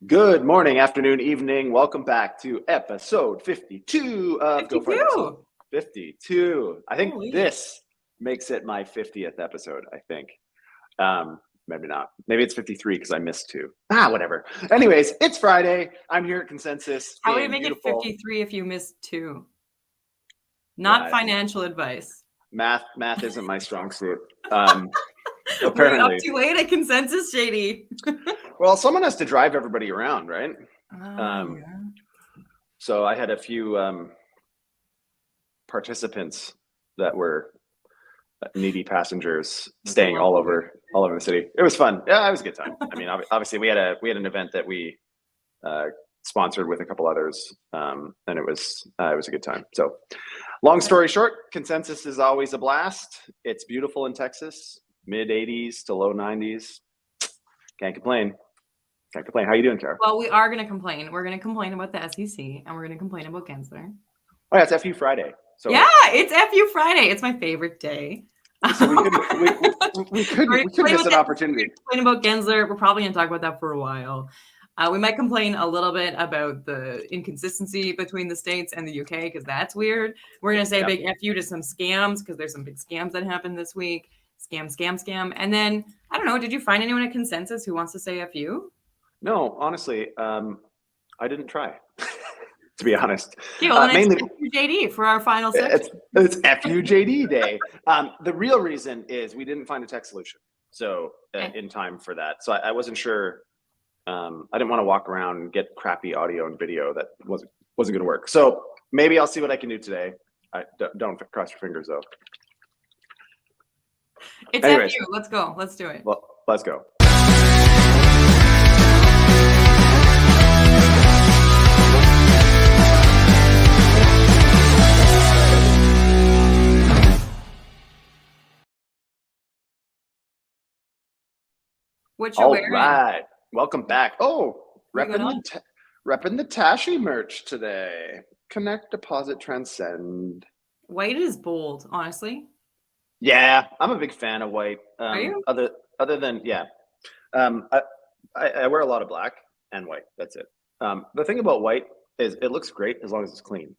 Good morning, afternoon, evening. Welcome back to episode 52 of Go For It. 52. I think this makes it my 50th episode, I think. Maybe not. Maybe it's 53 because I missed two. Whatever. Anyways, it's Friday. I'm here at Consensus. How would it make it 53 if you missed two? Not financial advice. Math isn't my strong suit. Apparently. We're up too late at Consensus, JD. Well, someone has to drive everybody around, right? Yeah. So I had a few participants that were needy passengers staying all over the city. It was fun. Yeah, it was a good time. I mean, obviously we had an event that we sponsored with a couple others, and it was a good time. So, long story short, Consensus is always a blast. It's beautiful in Texas, mid 80s to low 90s. Can't complain. How you doing, Kara? Well, we are going to complain. We're going to complain about the SEC, and we're going to complain about Gensler. Oh, yeah, it's FU Friday. So yeah, it's FU Friday. It's my favorite day. So we couldn't miss an opportunity. Complain about Gensler. We're probably going to talk about that for a while. We might complain a little bit about the inconsistency between the States and the UK, because that's weird. We're going to say a big FU to some scams, because there's some big scams that happened this week. Scam. And then, I don't know, did you find anyone at Consensus who wants to say FU? No, honestly, I didn't try, to be honest. Okay, well, mainly FUJD for our final section. It's FUJD day. The real reason is we didn't find a tech solution, so in time for that. So I wasn't sure. I didn't want to walk around and get crappy audio and video that wasn't going to work. So maybe I'll see what I can do today. Don't cross your fingers though. It's FU. Let's go. Let's do it. Well, let's go. What you wearing? All right. Welcome back. Oh, repping the Tashi merch today. Connect, deposit, transcend. White is bold, honestly. Yeah, I'm a big fan of white. Are you? Other than I wear a lot of black and white. That's it. The thing about white is it looks great as long as it's clean.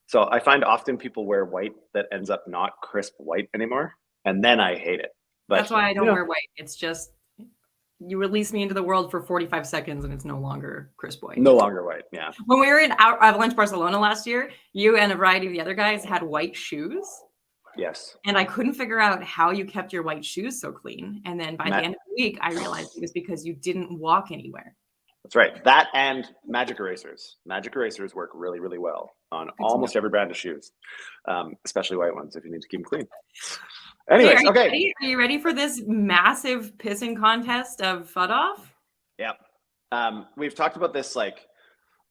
So I find often people wear white that ends up not crisp white anymore, and then I hate it. But that's why I don't wear white. It's just you release me into the world for 45 seconds and it's no longer crisp white. No longer white, yeah. When we were in Avalanche Barcelona last year, you and a variety of the other guys had white shoes. Yes. And I couldn't figure out how you kept your white shoes so clean. And then by the end of the week, I realized it was because you didn't walk anywhere. That's right. That and magic erasers. Magic erasers work really, really well on almost every brand of shoes, especially white ones if you need to keep them clean. Anyways, okay. Are you ready for this massive pissing contest of FUD Off? Yep. We've talked about this like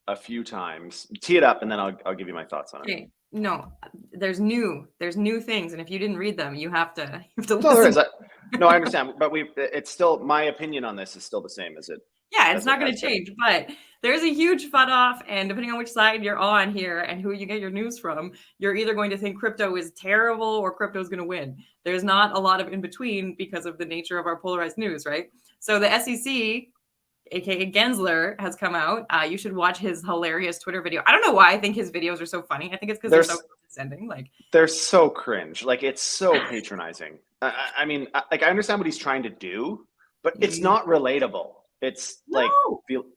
a few times. Tee it up, and then I'll give you my thoughts on it. No, there's new things, and if you didn't read them, you have to listen. No, there is. No, I understand, but it's still, my opinion on this is still the same as it. Yeah, it's not going to change, but there's a huge FUD Off, and depending on which side you're on here and who you get your news from, you're either going to think crypto is terrible or crypto is going to win. There's not a lot of in between because of the nature of our polarized news, right? So the SEC, aka Gensler, has come out. You should watch his hilarious Twitter video. I don't know why I think his videos are so funny. I think it's because they're so condescending. They're so cringe. Like, it's so patronizing. I mean, I understand what he's trying to do, but it's not relatable. It's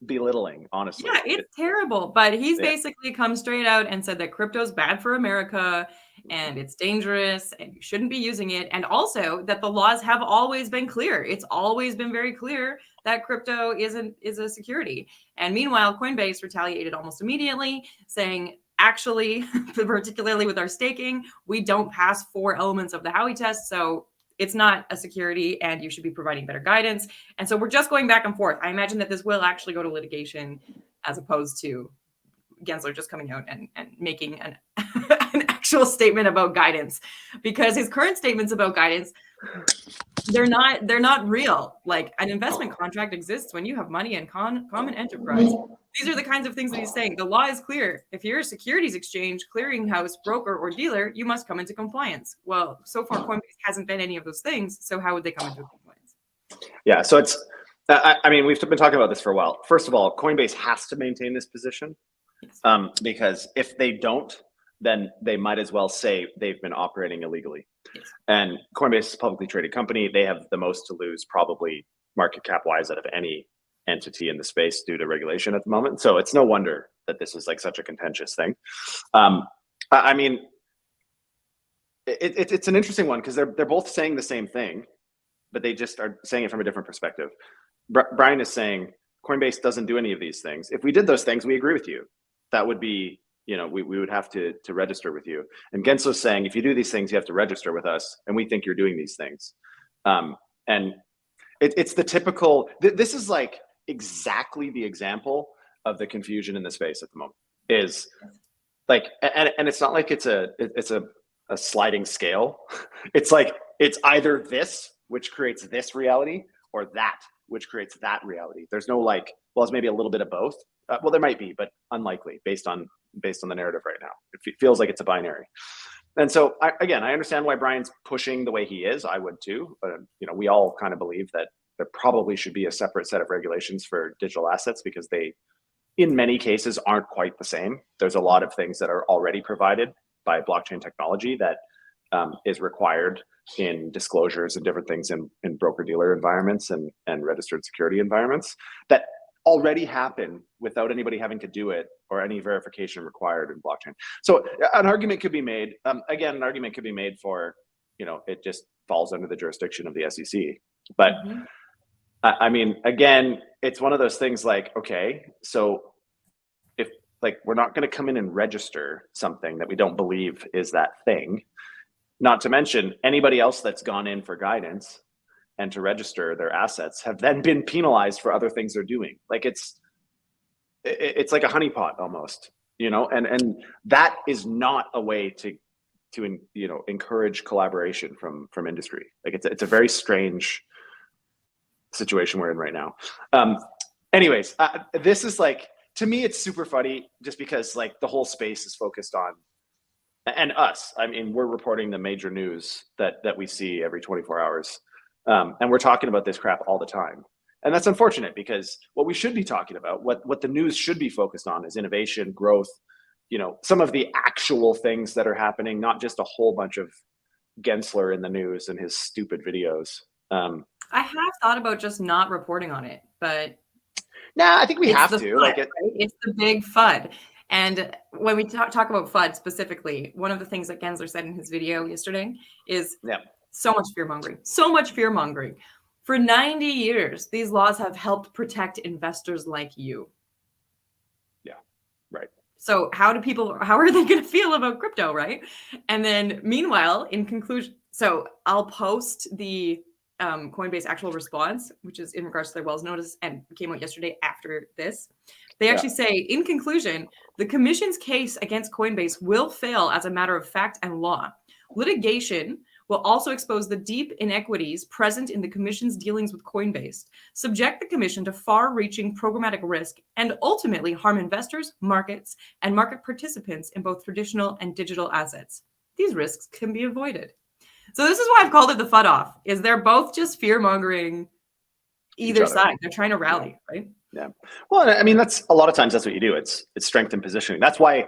belittling, honestly. Yeah, it's terrible. But he's basically come straight out and said that crypto's bad for America and it's dangerous and you shouldn't be using it. And also that the laws have always been clear. It's always been very clear that crypto is a security. And meanwhile, Coinbase retaliated almost immediately, saying, actually, particularly with our staking, we don't pass 4 elements of the Howey test. So it's not a security and you should be providing better guidance. And so we're just going back and forth. I imagine that this will actually go to litigation as opposed to Gensler just coming out and making an actual statement about guidance, because his current statements about guidance, they're not real. Like, an investment contract exists when you have money in common enterprise. These are the kinds of things that he's saying. The law is clear. If you're a securities exchange, clearinghouse, broker, or dealer, you must come into compliance. Well, so far Coinbase hasn't been any of those things. So how would they come into compliance? Yeah. So I mean, we've been talking about this for a while. First of all, Coinbase has to maintain this position, Yes. because if they don't, then they might as well say they've been operating illegally. Yes. And Coinbase is a publicly traded company. They have the most to lose, probably market cap wise, out of any entity in the space due to regulation at the moment. So it's no wonder that this is like such a contentious thing. I mean, it's an interesting one because they're both saying the same thing, but they just are saying it from a different perspective. Brian is saying Coinbase doesn't do any of these things. If we did those things, we agree with you. That would be, we would have to register with you. And Gensler's saying, if you do these things, you have to register with us, and we think you're doing these things. And it's the typical. This is like exactly the example of the confusion in the space at the moment. Is like, and it's not like it's a sliding scale. It's like it's either this, which creates this reality, or that, which creates that reality. There's no like, well, it's maybe a little bit of both. Well, there might be, but unlikely based on the narrative right now. It feels like it's a binary. And so I understand why Brian's pushing the way he is. I would too. But we all kind of believe that there probably should be a separate set of regulations for digital assets because they, in many cases, aren't quite the same. There's a lot of things that are already provided by blockchain technology that is required in disclosures and different things in broker-dealer environments and registered security environments that already happen without anybody having to do it or any verification required in blockchain. So an argument could be made, an argument could be made for, it just falls under the jurisdiction of the SEC. But I mean, again, it's one of those things like, okay, so if like, we're not going to come in and register something that we don't believe is that thing, not to mention anybody else that's gone in for guidance and to register their assets have then been penalized for other things they're doing. Like it's like a honeypot almost, and that is not a way to encourage collaboration from industry. Like it's a very strange situation we're in right now. Anyways, this is like, to me, it's super funny just because like the whole space is focused on, and us, I mean, we're reporting the major news that we see every 24 hours. And we're talking about this crap all the time. And that's unfortunate because what we should be talking about, what the news should be focused on is innovation, growth, some of the actual things that are happening, not just a whole bunch of Gensler in the news and his stupid videos. I have thought about just not reporting on it, but nah, I think we have to. FUD, like right? It's the big FUD. And when we talk about FUD specifically, one of the things that Gensler said in his video yesterday is so much fear mongering. For 90 years, these laws have helped protect investors like you. Yeah, right. So how are they going to feel about crypto, right? And then meanwhile, in conclusion, so I'll post the Coinbase actual response, which is in regards to their Wells notice and came out yesterday after this. They actually say, in conclusion, the commission's case against Coinbase will fail as a matter of fact and law. Litigation will also expose the deep inequities present in the commission's dealings with Coinbase, subject the commission to far-reaching programmatic risk, and ultimately harm investors, markets, and market participants in both traditional and digital assets. These risks can be avoided. So this is why I've called it the FUD Off, is they're both just fear-mongering either side. They're trying to rally, right? Yeah. Well, I mean, that's a lot of times that's what you do. It's strength and positioning. That's why,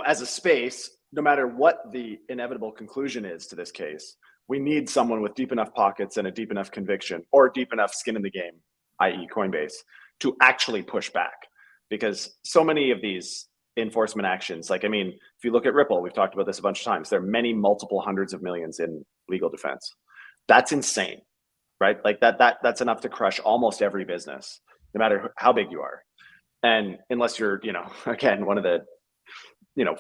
as a space, no matter what the inevitable conclusion is to this case, we need someone with deep enough pockets and a deep enough conviction or deep enough skin in the game, i.e. Coinbase, to actually push back. Because so many of these enforcement actions, like, I mean, if you look at Ripple, we've talked about this a bunch of times, there are many multiple hundreds of millions in legal defense. That's insane, right? Like that's enough to crush almost every business, no matter how big you are. And unless you're, again, one of the,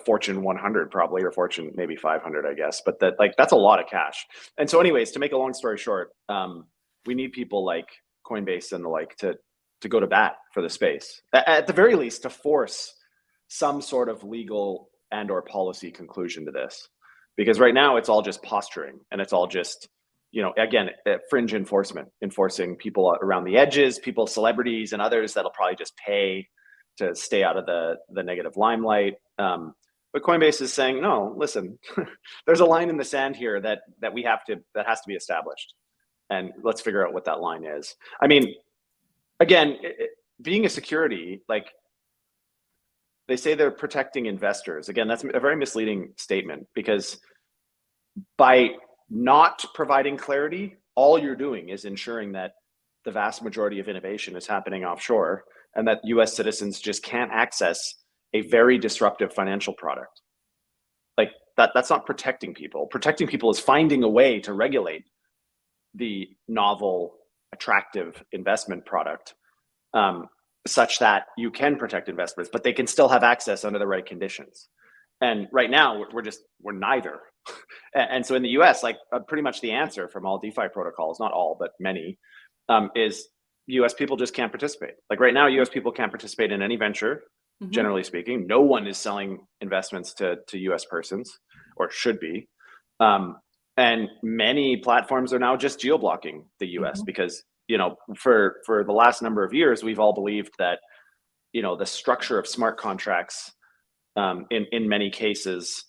Fortune 100 probably, or Fortune maybe 500, I guess, but that's a lot of cash. And so anyways, to make a long story short, we need people like Coinbase and the like to go to bat for the space, at the very least, to force some sort of legal and or policy conclusion to this, because right now it's all just posturing and it's all just, again, fringe enforcing people around the edges, people, celebrities and others that'll probably just pay to stay out of the negative limelight. But Coinbase is saying, no, listen, there's a line in the sand here that has to be established. And let's figure out what that line is. I mean, again, being a security, like they say they're protecting investors. Again, that's a very misleading statement, because by not providing clarity, all you're doing is ensuring that the vast majority of innovation is happening offshore, and that US citizens just can't access a very disruptive financial product. Like that's not protecting people. Protecting people is finding a way to regulate the novel, attractive investment product, such that you can protect investors, but they can still have access under the right conditions. And right now, we're neither. And so in the US, like pretty much the answer from all DeFi protocols, not all, but many, is US people just can't participate. Like right now, US people can't participate in any venture, generally speaking. No one is selling investments to US persons, or should be. And many platforms are now just geo-blocking the US because, you know, for the last number of years, we've all believed that, you know, the structure of smart contracts in many cases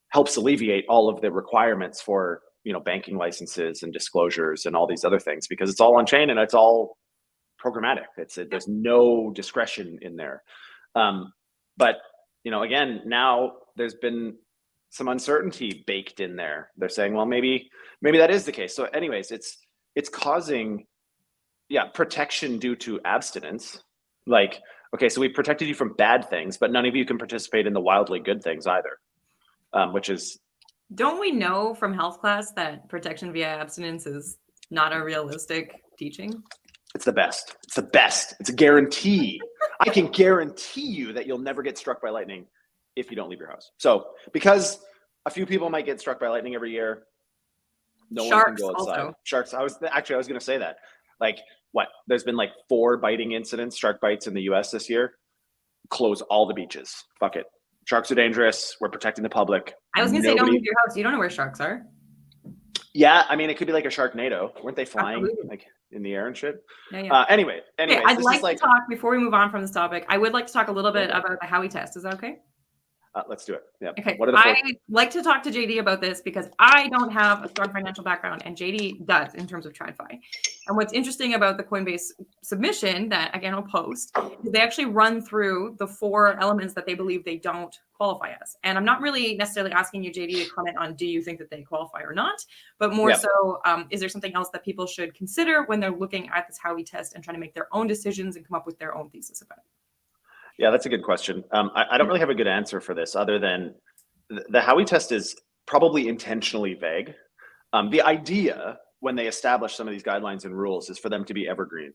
helps alleviate all of the requirements for, you know, banking licenses and disclosures and all these other things, because it's all on chain and it's all programmatic. There's no discretion in there. But, you know, again, now there's been some uncertainty baked in there. They're saying, well, maybe that is the case. So anyways, it's causing, protection due to abstinence. Like, okay, so we protected you from bad things, but none of you can participate in the wildly good things either, which is. Don't we know from health class that protection via abstinence is not a realistic teaching? It's the best. It's the best. It's a guarantee. I can guarantee you that you'll never get struck by lightning if you don't leave your house. So because a few people might get struck by lightning every year, no one can go outside. Also. Sharks. I was going to say that. Like, what? There's been like 4 biting incidents, shark bites in the US this year. Close all the beaches. Fuck it. Sharks are dangerous. We're protecting the public. I was going to say, don't leave your house. You don't know where sharks are. Yeah, I mean, it could be like a Sharknado. Weren't they flying like in the air and shit? Yeah. Anyway, okay, I'd like to talk, before we move on from this topic, I would like to talk a little bit about the Howey test. Is that okay? Let's do it. Yeah. Okay. I'd like to talk to JD about this because I don't have a strong financial background and JD does in terms of TradFi. And what's interesting about the Coinbase submission that, again, I'll post, is they actually run through the 4 elements that they believe they don't qualify as. And I'm not really necessarily asking you, JD, to comment on do you think that they qualify or not, but more so, is there something else that people should consider when they're looking at this Howey test and trying to make their own decisions and come up with their own thesis about it? Yeah, that's a good question. I don't really have a good answer for this other than the Howey test is probably intentionally vague. The idea when they establish some of these guidelines and rules is for them to be evergreen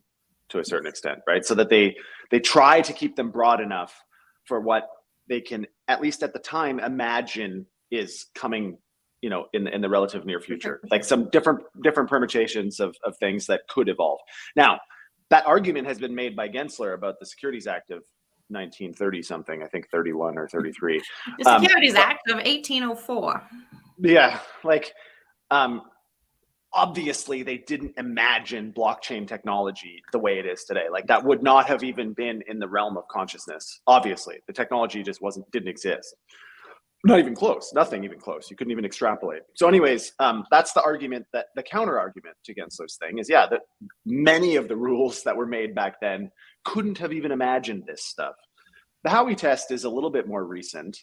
to a certain extent, right? So that they try to keep them broad enough for what they can, at least at the time, imagine is coming, you know, in the relative near future, like some different permutations of things that could evolve. Now, that argument has been made by Gensler about the Securities Act of 1930 something, I think 31 or 33. The Securities Act of 1804. Yeah, like obviously they didn't imagine blockchain technology the way it is today. Like that would not have even been in the realm of consciousness. Obviously, the technology just didn't exist. Not even close. Nothing even close. You couldn't even extrapolate. So anyways, that's the argument, that the counter argument to Gensler's thing is, that many of the rules that were made back then couldn't have even imagined this stuff. The Howey test is a little bit more recent.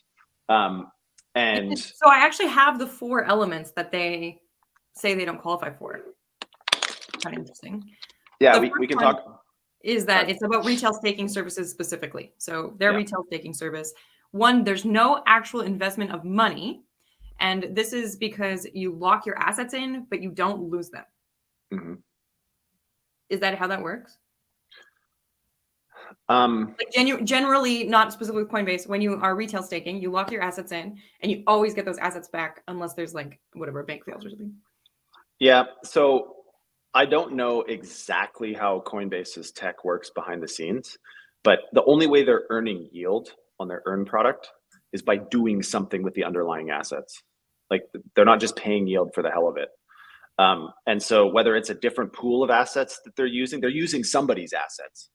And so I actually have the 4 elements that they say they don't qualify for. Kind of interesting. Yeah, we can talk. Is that it's about retail staking services specifically. So their retail staking service. 1, there's no actual investment of money. And this is because you lock your assets in, but you don't lose them. Mm-hmm. Is that how that works? Like generally, not specifically with Coinbase, when you are retail staking, you lock your assets in and you always get those assets back unless there's like whatever, bank fails or something. Yeah. So I don't know exactly how Coinbase's tech works behind the scenes, but the only way they're earning yield on their earn product is by doing something with the underlying assets. Like they're not just paying yield for the hell of it. And so whether it's a different pool of assets that they're using somebody's assets.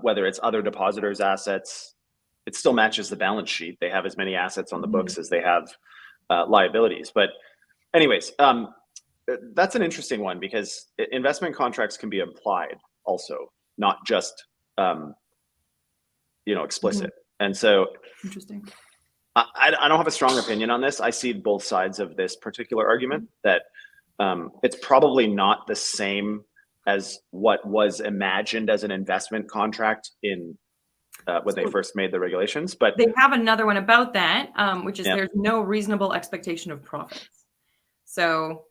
Whether it's other depositors' assets, it still matches the balance sheet. They have as many assets on the books as they have liabilities. But anyways, that's an interesting one because investment contracts can be implied also. not just explicit. And so Interesting. I don't have a strong opinion on this. I see both sides of this particular argument, that it's probably not the same as what was imagined as an investment contract in when they first made the regulations. But they have another one about that, which is Yeah. there's no reasonable expectation of profits. So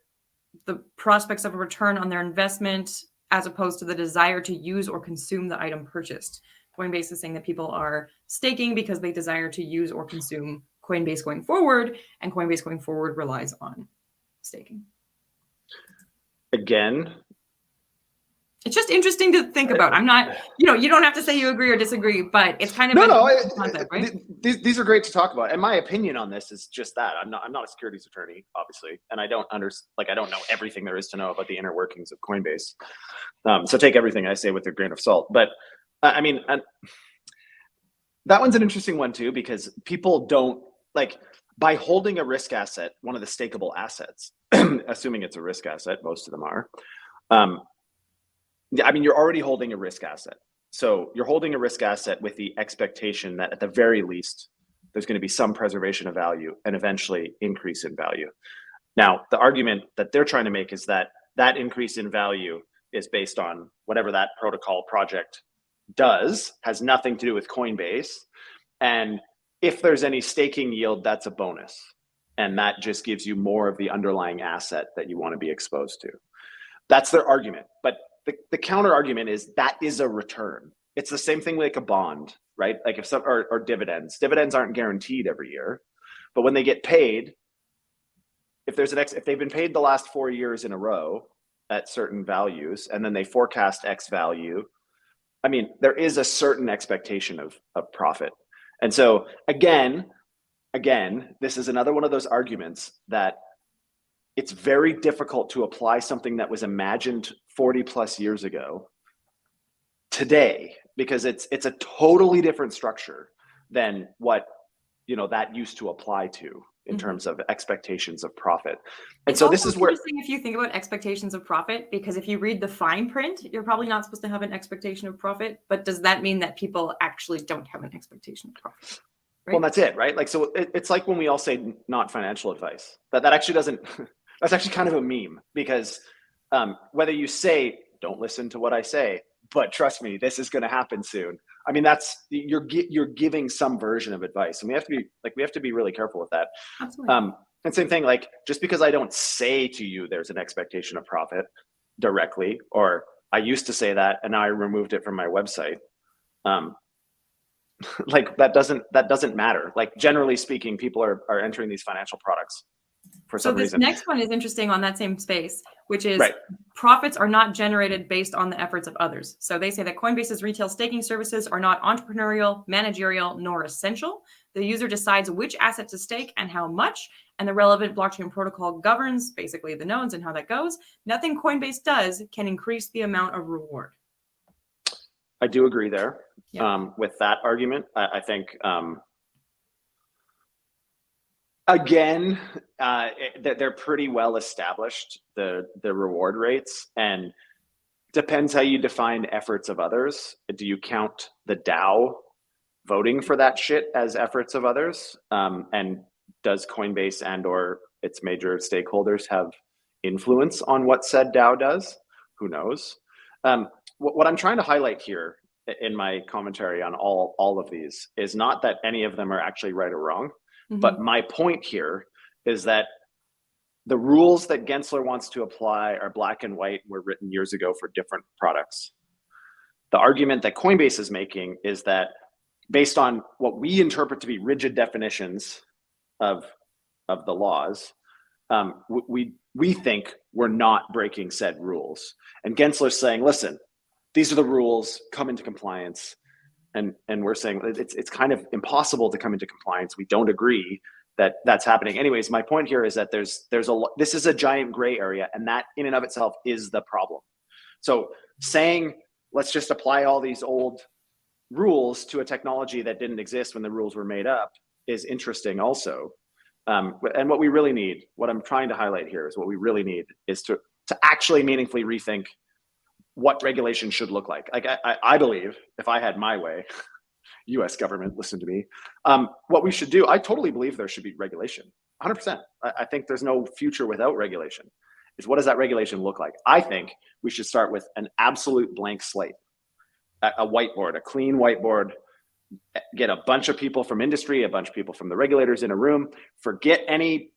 the prospects of a return on their investment as opposed to the desire to use or consume the item purchased. Coinbase is saying that people are staking because they desire to use or consume Coinbase going forward, and Coinbase going forward relies on staking. again, It's just interesting to think about. I'm not, you don't have to say you agree or disagree, but it's kind of a concept, right? These are great to talk about. And my opinion on this is just that I'm not a securities attorney, obviously, and I don't I don't know everything there is to know about the inner workings of Coinbase. So take everything I say with a grain of salt. But I mean, that one's an interesting one too, because people don't by holding a risk asset, one of the stakeable assets, assuming it's a risk asset, most of them are. I mean, you're already holding a risk asset. So you're holding a risk asset with the expectation that at the very least, there's going to be some preservation of value and eventually increase in value. Now, the argument that they're trying to make is that that increase in value is based on whatever that protocol project does, has nothing to do with Coinbase. And if there's any staking yield, that's a bonus. And that just gives you more of the underlying asset that you want to be exposed to. That's their argument. But the counter argument is that is a return. It's the same thing like a bond, right? Like if some or dividends. Dividends aren't guaranteed every year, but when they get paid, if they've been paid the last 4 years in a row at certain values, and then they forecast X value, I mean, there is a certain expectation of profit. And so again, this is another one of those arguments that it's very difficult to apply something that was imagined 40 plus years ago today, because it's a totally different structure than what that used to apply to in terms of expectations of profit. And it's so this is where interesting if you think about expectations of profit, because if you read the fine print, you're probably not supposed to have an expectation of profit. But does that mean that people actually don't have an expectation of profit? Right? Well, that's it, right? Like, so it's like when we all say not financial advice, that actually doesn't, that's actually kind of a meme, because whether you say, don't listen to what I say, but trust me, this is going to happen soon. I mean, you're giving some version of advice, and we have to be really careful with that. Absolutely. And same thing, like, just because I don't say to you there's an expectation of profit directly, or I used to say that and now I removed it from my website. Like that doesn't matter. Like, generally speaking, people are entering these financial products for some reason. So this next one is interesting on that same space, which is Right. Profits are not generated based on the efforts of others. So they say that Coinbase's retail staking services are not entrepreneurial, managerial, nor essential. The user decides which asset to stake and how much, and the relevant blockchain protocol governs basically the nodes and how that goes. Nothing Coinbase does can increase the amount of reward. I do agree there. Yeah. With that argument. I think again, they're pretty well established, the reward rates, and depends how you define efforts of others. Do you count the DAO voting for that shit as efforts of others? And does Coinbase and or its major stakeholders have influence on what said DAO does? Who knows? What I'm trying to highlight here in my commentary on all of these is not that any of them are actually right or wrong. Mm-hmm. But my point here is that the rules that Gensler wants to apply are black and white, were written years ago for different products. The argument that Coinbase is making is that based on what we interpret to be rigid definitions of the laws, we think we're not breaking said rules. And Gensler's saying, listen, these are the rules, come into compliance. And we're saying it's kind of impossible to come into compliance. We don't agree that that's happening. Anyways, my point here is that this is a giant gray area, and that in and of itself is the problem. So saying, let's just apply all these old rules to a technology that didn't exist when the rules were made up is interesting also. And what we really need, what I'm trying to highlight here is what we really need is to actually meaningfully rethink what regulation should look like. Like I believe if I had my way, US government, listen to me, what we should do, I totally believe there should be regulation, 100%. I think there's no future without regulation. Is what does that regulation look like? I think we should start with an absolute blank slate, a whiteboard, a clean whiteboard, get a bunch of people from industry, a bunch of people from the regulators in a room, forget any,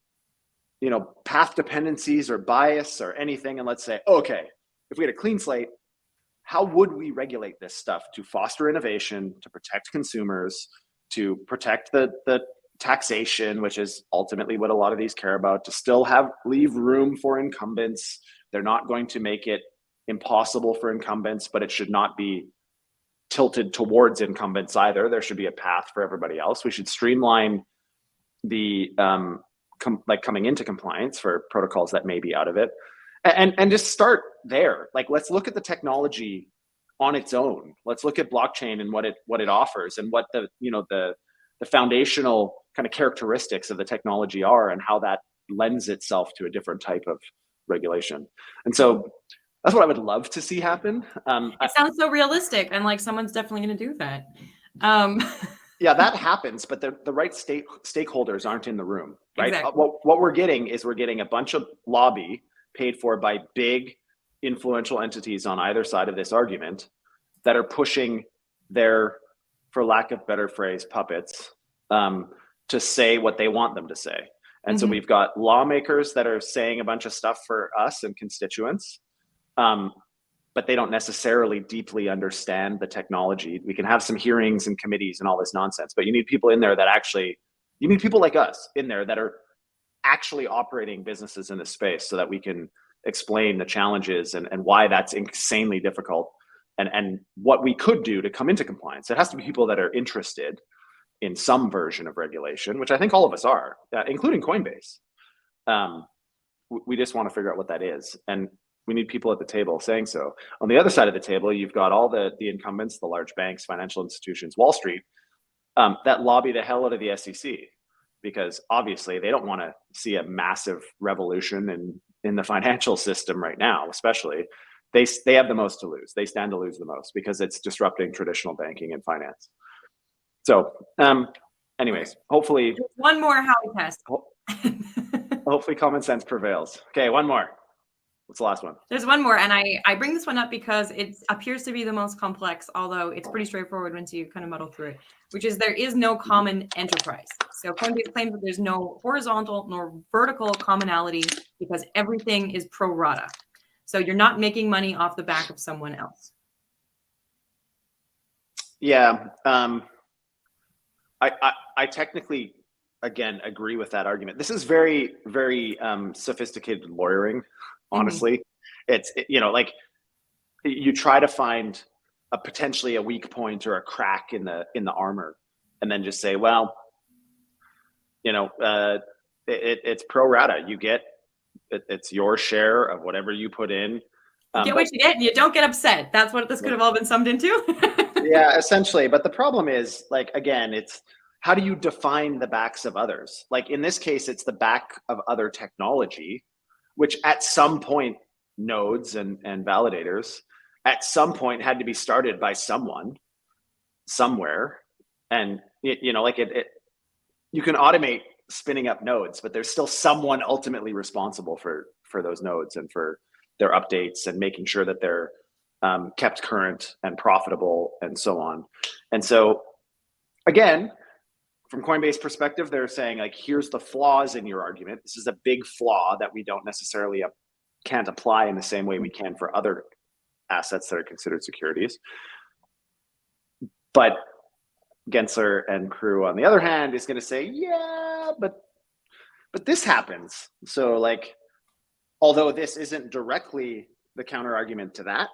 path dependencies or bias or anything. And let's say, okay, if we had a clean slate, how would we regulate this stuff to foster innovation, to protect consumers, to protect the taxation, which is ultimately what a lot of these care about, to still leave room for incumbents. They're not going to make it impossible for incumbents, but it should not be tilted towards incumbents either. There should be a path for everybody else. We should streamline the coming into compliance for protocols that may be out of it, and just start there. Like, let's look at the technology on its own. Let's look at blockchain and what it offers, and what the foundational kind of characteristics of the technology are, and how that lends itself to a different type of regulation. And so that's what I would love to see happen. It sounds so realistic, and like someone's definitely going to do that. Yeah, that happens, but the right stakeholders aren't in the room, right? Exactly. What we're getting a bunch of lobby paid for by big influential entities on either side of this argument that are pushing their, for lack of better phrase, puppets to say what they want them to say. And so we've got lawmakers that are saying a bunch of stuff for us and constituents, but they don't necessarily deeply understand the technology. We can have some hearings and committees and all this nonsense, but you need people in there you need people like us in there that are actually operating businesses in this space, so that we can explain the challenges and why that's insanely difficult, and what we could do to come into compliance. It has to be people that are interested in some version of regulation, which I think all of us are, including Coinbase. We just want to figure out what that is, and we need people at the table saying so. On the other side of the table, you've got all the incumbents, the large banks, financial institutions, Wall Street, that lobby the hell out of the SEC, because obviously they don't want to see a massive revolution in the financial system right now. Especially, they have the most to lose. They stand to lose the most, because it's disrupting traditional banking and finance. So, anyways, hopefully one more Howie test. Hopefully common sense prevails. Okay, one more. What's the last one? There's one more, and I bring this one up because it appears to be the most complex, although it's pretty straightforward once you kind of muddle through it, which is there is no common enterprise. So Coinbase claims that there's no horizontal nor vertical commonality because everything is pro rata. So you're not making money off the back of someone else. Yeah, I technically, again, agree with that argument. This is very, very sophisticated lawyering. Honestly, it's like you try to find a potentially a weak point or a crack in the armor, and then just say, well, it's pro rata. You get it's your share of whatever you put in. You get what you get, and you don't get upset. That's what this could have all been summed into. Yeah, essentially. But the problem is, like, again, it's how do you define the backs of others? Like in this case, it's the back of other technology, which at some point, nodes and validators at some point had to be started by someone somewhere. And you can automate spinning up nodes, but there's still someone ultimately responsible for those nodes and for their updates and making sure that they're kept current and profitable and so on. And so again, from Coinbase perspective, they're saying, like, here's the flaws in your argument. This is a big flaw that we don't necessarily can't apply in the same way we can for other assets that are considered securities. But Gensler and crew, on the other hand, is going to say, yeah, but this happens. So, like, although this isn't directly the counter argument to that,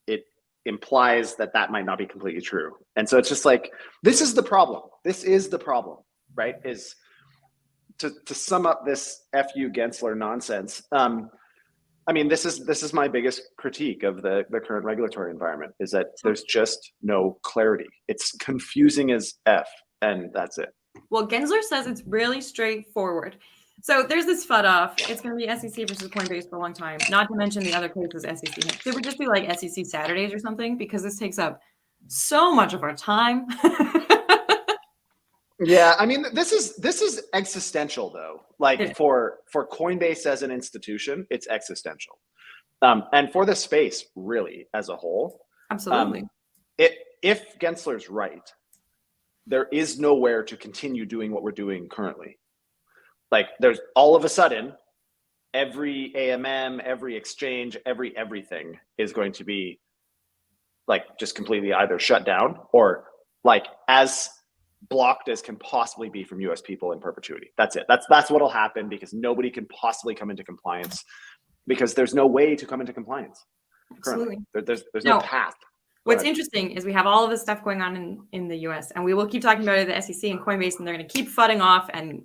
it implies that might not be completely true. And so it's just like, this is the problem. This is the problem, right? Is to sum up this FU Gensler nonsense. I mean, this is my biggest critique of the current regulatory environment, is that there's just no clarity. It's confusing as F, and that's it. Well, Gensler says it's really straightforward. So there's this FUD off. It's going to be SEC versus Coinbase for a long time. Not to mention the other cases SEC has. They would just be like SEC Saturdays or something because this takes up so much of our time. Yeah, I mean, this is existential though. Like for Coinbase as an institution, it's existential, and for the space really as a whole. Absolutely. If Gensler's right, there is nowhere to continue doing what we're doing currently. Like there's all of a sudden, every AMM, every exchange, everything is going to be like just completely either shut down or like as blocked as can possibly be from US people in perpetuity. That's it. That's what'll happen because nobody can possibly come into compliance because there's no way to come into compliance. Absolutely. There's no path. What's interesting is we have all of this stuff going on in the US and we will keep talking about it at the SEC and Coinbase and they're going to keep fudding off and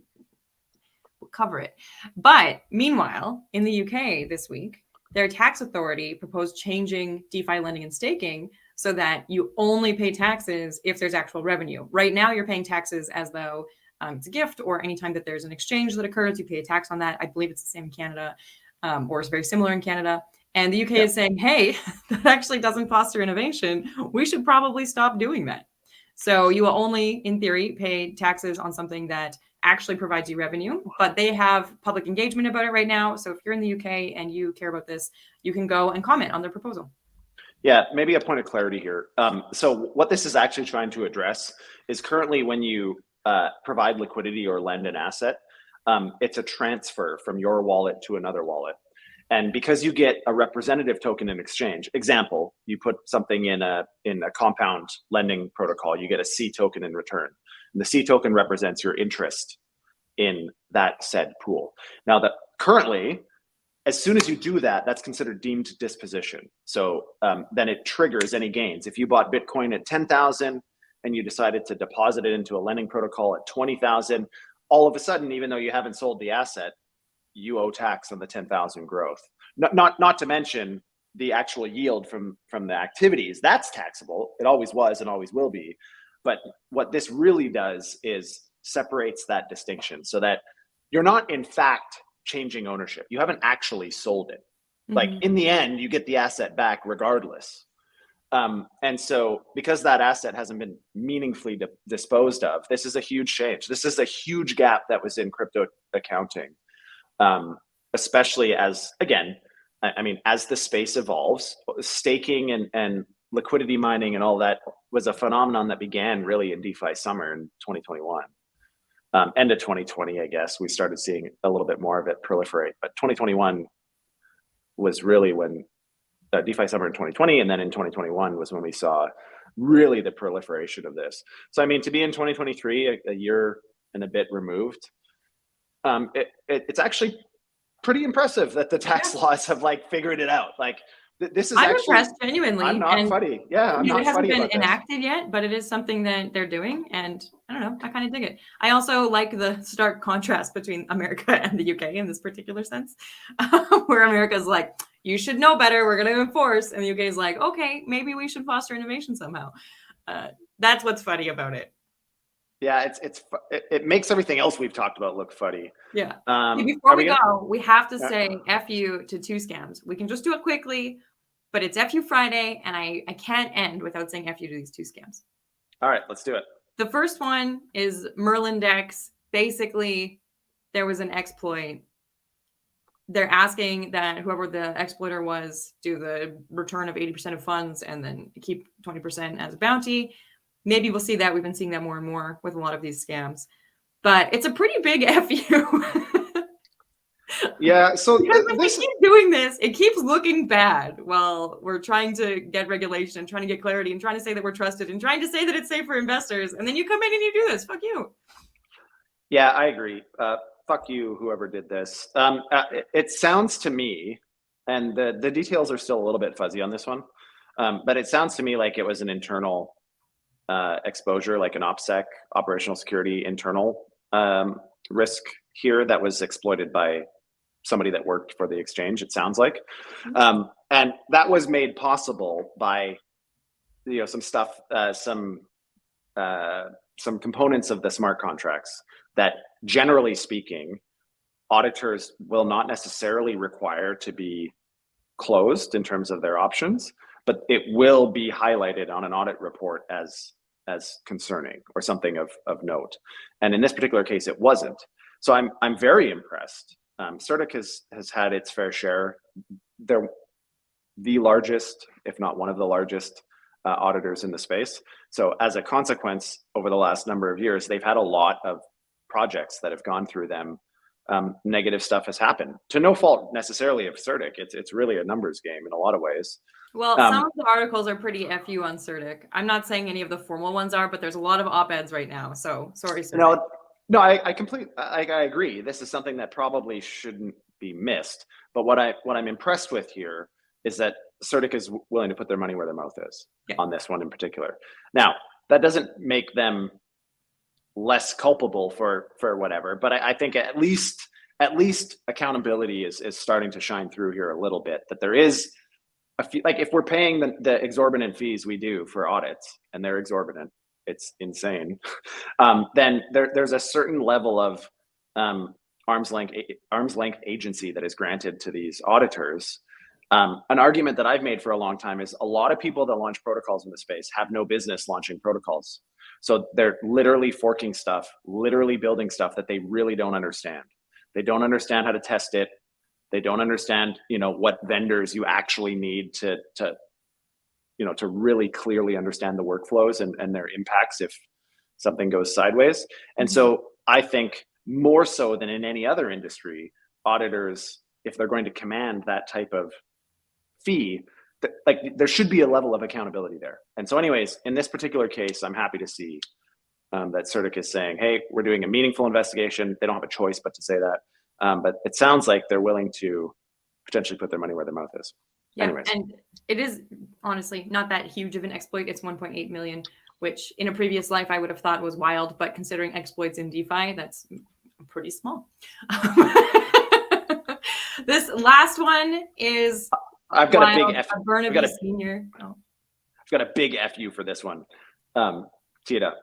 we'll cover it. But meanwhile, in the UK this week, their tax authority proposed changing DeFi lending and staking so that you only pay taxes if there's actual revenue. Right now, you're paying taxes as though it's a gift or anytime that there's an exchange that occurs, you pay a tax on that. I believe it's the same in Canada or it's very similar in Canada. And the UK is saying, hey, that actually doesn't foster innovation. We should probably stop doing that. So you will only, in theory, pay taxes on something that actually provides you revenue, but they have public engagement about it right now. So if you're in the UK and you care about this, you can go and comment on their proposal. Yeah, maybe a point of clarity here. So what this is actually trying to address is currently when you provide liquidity or lend an asset, it's a transfer from your wallet to another wallet. And because you get a representative token in exchange, example, you put something in a compound lending protocol, you get a C token in return. And the C token represents your interest in that said pool. Now that currently, as soon as you do that, that's considered deemed disposition. So then it triggers any gains. If you bought Bitcoin at 10,000 and you decided to deposit it into a lending protocol at 20,000, all of a sudden, even though you haven't sold the asset, you owe tax on the 10,000 growth. Not to mention the actual yield from the activities. That's taxable. It always was and always will be. But what this really does is separates that distinction so that you're not in fact changing ownership. You haven't actually sold it. Like in the end, you get the asset back regardless. And so because that asset hasn't been meaningfully disposed of, this is a huge change. This is a huge gap that was in crypto accounting, especially as, again, I mean, as the space evolves, staking and liquidity mining and all that was a phenomenon that began really in DeFi summer in 2021. End of 2020, I guess, we started seeing a little bit more of it proliferate. But 2021 was really when DeFi summer in 2020, and then in 2021 was when we saw really the proliferation of this. So, I mean, to be in 2023, a year and a bit removed, it's actually pretty impressive that the tax laws have like figured it out. Like this is I'm actually impressed genuinely. I'm not funny. Yeah, I'm not it hasn't funny been about enacted yet, but it is something that they're doing, and I don't know. I kind of dig it. I also like the stark contrast between America and the UK in this particular sense, where America's like, "You should know better. We're going to enforce," and the UK is like, "Okay, maybe we should foster innovation somehow." That's what's funny about it. Yeah, it makes everything else we've talked about look funny. Yeah. Before we go, we have to say FU to two scams. We can just do it quickly, but it's FU Friday, and I can't end without saying FU to these two scams. All right, let's do it. The first one is Merlin Dex. Basically, there was an exploit. They're asking that whoever the exploiter was do the return of 80% of funds and then keep 20% as a bounty. Maybe we'll see that. We've been seeing that more and more with a lot of these scams. But it's a pretty big FU. Yeah, so they keep doing this. It keeps looking bad while we're trying to get regulation, trying to get clarity, and trying to say that we're trusted, and trying to say that it's safe for investors. And then you come in and you do this. Fuck you. Yeah, I agree. Fuck you, whoever did this. It sounds to me, and the details are still a little bit fuzzy on this one, but it sounds to me like it was an internal exposure, like an OPSEC, operational security internal risk here that was exploited by somebody that worked for the exchange, it sounds like. And that was made possible by, some stuff, some components of the smart contracts that generally speaking auditors will not necessarily require to be closed in terms of their options, but it will be highlighted on an audit report as concerning or something of note. And in this particular case, it wasn't. So I'm very impressed. CertiK has had its fair share. They're the largest, if not one of the largest, auditors in the space. So as a consequence, over the last number of years, they've had a lot of projects that have gone through them. Negative stuff has happened to no fault necessarily of CertiK. It's really a numbers game in a lot of ways. Well, some of the articles are pretty FU on CertiK. I'm not saying any of the formal ones are, but there's a lot of op-eds right now. So sorry, CertiK. No, I agree. This is something that probably shouldn't be missed. But what I'm impressed with here is that CertiK is willing to put their money where their mouth is on this one in particular. Now, that doesn't make them less culpable for whatever, but I think at least accountability is starting to shine through here a little bit, that there is a few, like if we're paying the exorbitant fees we do for audits, and they're exorbitant, it's insane, then there's a certain level of arm's length agency that is granted to these auditors. An argument that I've made for a long time is a lot of people that launch protocols in the space have no business launching protocols. So they're literally forking stuff, literally building stuff that they really don't understand. They don't understand how to test it. They don't understand, what vendors you actually need to really clearly understand the workflows and their impacts if something goes sideways. And so I think more so than in any other industry, auditors, if they're going to command that type of fee, there should be a level of accountability there. And so anyways, in this particular case, I'm happy to see that CertiK is saying, hey, we're doing a meaningful investigation. They don't have a choice but to say that. But it sounds like they're willing to potentially put their money where their mouth is. Yeah, anyways. And it is honestly not that huge of an exploit. It's 1.8 million, which in a previous life I would have thought was wild, but considering exploits in DeFi, that's pretty small. This last one is I've got a big F. Burnaby Senior. I've got a big FU for this one. Tee it up.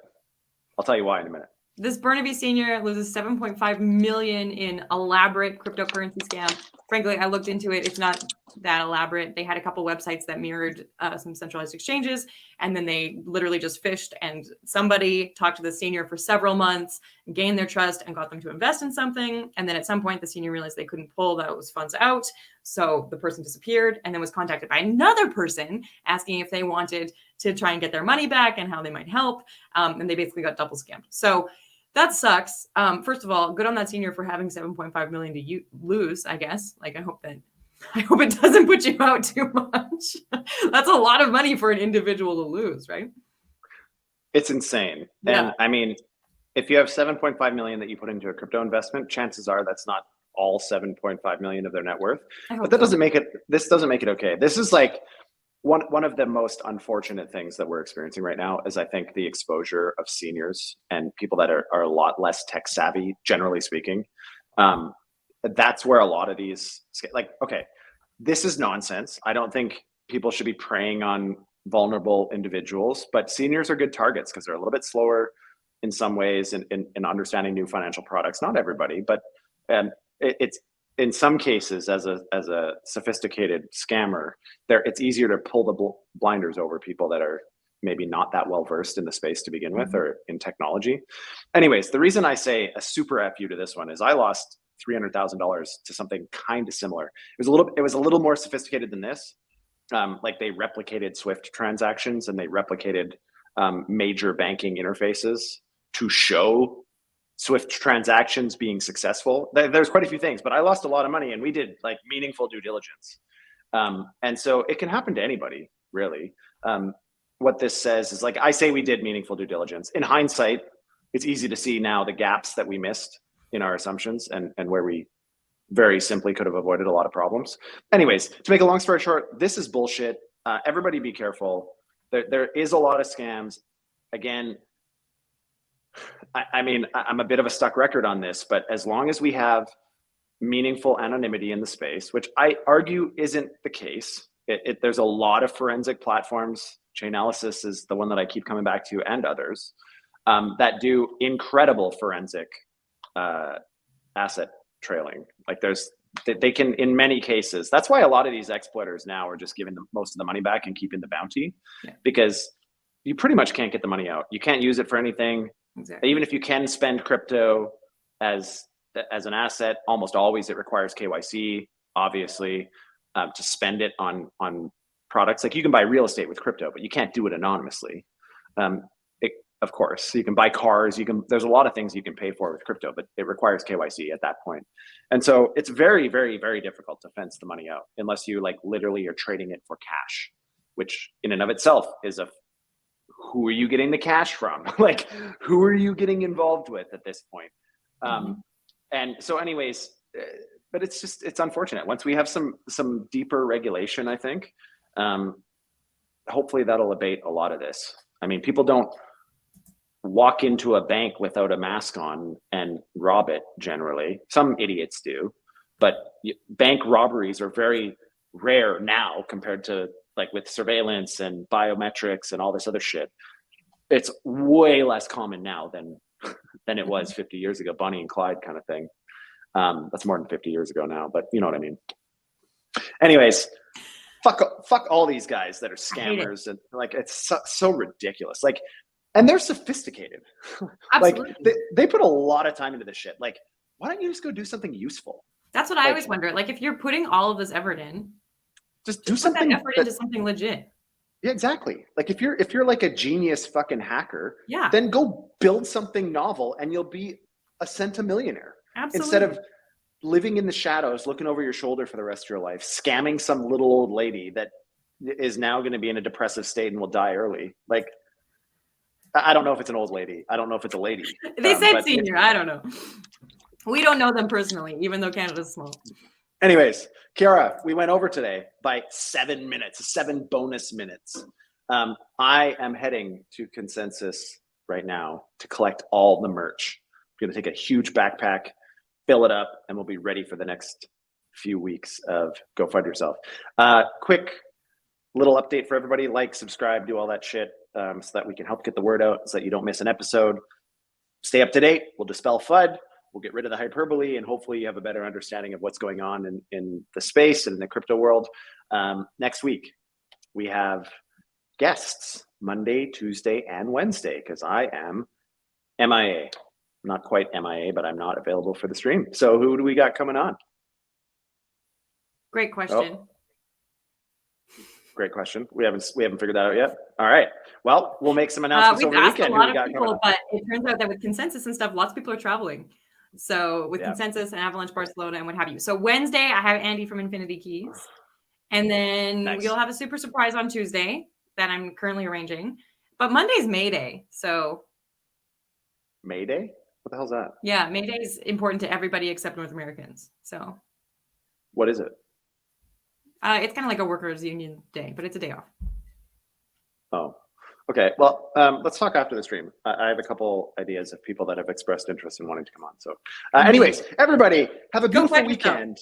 I'll tell you why in a minute. This Burnaby Senior loses 7.5 million in elaborate cryptocurrency scam. Frankly, I looked into it. It's not that elaborate. They had a couple websites that mirrored some centralized exchanges, and then they literally just fished, and somebody talked to the senior for several months, gained their trust, and got them to invest in something. And then at some point, the senior realized they couldn't pull those funds out. So the person disappeared and then was contacted by another person asking if they wanted to try and get their money back and how they might help. And they basically got double scammed. So that sucks. First of all, good on that senior for having 7.5 million to lose, I guess. Like, I hope it doesn't put you out too much. That's a lot of money for an individual to lose, right? It's insane. Yeah. And I mean, if you have 7.5 million that you put into a crypto investment, chances are that's not all 7.5 million of their net worth. But that doesn't make it, this doesn't make it okay. This is like one of the most unfortunate things that we're experiencing right now is, I think, the exposure of seniors and people that are a lot less tech savvy, generally speaking. That's where a lot of these, like, okay, this is nonsense. I don't think people should be preying on vulnerable individuals, but seniors are good targets because they're a little bit slower in some ways in understanding new financial products. Not everybody, but it's in some cases, as a sophisticated scammer, it's easier to pull the blinders over people that are maybe not that well versed in the space to begin with, or in technology. Anyways, the reason I say a super FU to this one is I lost $300,000 to something kind of similar. It was a little more sophisticated than this. Like, they replicated Swift transactions and they replicated major banking interfaces to show Swift transactions being successful. There's quite a few things, but I lost a lot of money, and we did like meaningful due diligence. And so it can happen to anybody, really. What this says is, like, I say we did meaningful due diligence. In hindsight, it's easy to see now the gaps that we missed in our assumptions and where we very simply could have avoided a lot of problems. Anyways, to make a long story short, this is bullshit. Everybody be careful. There is a lot of scams. Again, I mean, I'm a bit of a stuck record on this, but as long as we have meaningful anonymity in the space, which I argue isn't the case, there's a lot of forensic platforms. Chainalysis is the one that I keep coming back to, and others that do incredible forensic asset trailing. Like they can, in many cases, that's why a lot of these exploiters now are just giving most of the money back and keeping the bounty, because you pretty much can't get the money out. You can't use it for anything. Exactly. Even if you can spend crypto as an asset, almost always it requires KYC, obviously, to spend it on products. Like you can buy real estate with crypto, but you can't do it anonymously. Of course, you can buy cars. There's a lot of things you can pay for with crypto, but it requires KYC at that point. And so it's very, very, very difficult to fence the money out unless you like literally are trading it for cash, which in and of itself is who are you getting the cash from? Like, who are you getting involved with at this point? And so anyways, but it's unfortunate. Once we have some deeper regulation, I think, hopefully that'll abate a lot of this. I mean, people don't walk into a bank without a mask on and rob it generally. Some idiots do, but bank robberies are very rare now compared to like with surveillance and biometrics and all this other shit. It's way less common now than it was 50 years ago, Bonnie and Clyde kind of thing. That's more than 50 years ago now, but you know what I mean. Anyways, fuck all these guys that are scammers, and like it's so ridiculous. Like, and they're sophisticated. Like they put a lot of time into this shit. Like, why don't you just go do something useful? That's what I always wonder. Like, if you're putting all of this effort in, just do something. Put that effort into something legit. Yeah, exactly. Like if you're like a genius fucking hacker, yeah, then go build something novel, and you'll be a centimillionaire. Absolutely. Instead of living in the shadows, looking over your shoulder for the rest of your life, scamming some little old lady that is now going to be in a depressive state and will die early. Like, I don't know if it's an old lady. I don't know if it's a lady. They said senior. I don't know. We don't know them personally, even though Canada's small. Anyways, Kiara, we went over today by 7 minutes, 7 bonus minutes. I am heading to Consensus right now to collect all the merch. I'm going to take a huge backpack, fill it up, and we'll be ready for the next few weeks of Go Fund Yourself. Quick little update for everybody. Like, subscribe, do all that shit so that we can help get the word out so that you don't miss an episode. Stay up to date. We'll dispel FUD. We'll get rid of the hyperbole, and hopefully you have a better understanding of what's going on in the space and in the crypto world. Next week, we have guests Monday, Tuesday, and Wednesday because I am MIA. Not quite MIA, but I'm not available for the stream. So who do we got coming on? Great question. Oh. Great question. We haven't figured that out yet. All right. Well, we'll make some announcements over the weekend. We've asked a lot of people, but it turns out that with Consensus and stuff, lots of people are traveling. So with Consensus and Avalanche Barcelona and what have you. So Wednesday, I have Andy from Infinity Keys. And then we'll have a super surprise on Tuesday that I'm currently arranging. But Monday's May Day. So May Day? What the hell's that? Yeah, May Day is important to everybody except North Americans. So what is it? It's kind of like a workers' union day, but it's a day off. Oh, okay. Well, let's talk after the stream. I have a couple ideas of people that have expressed interest in wanting to come on. So anyways, everybody have a beautiful weekend.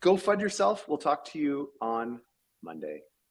Go FUD yourself. We'll talk to you on Monday.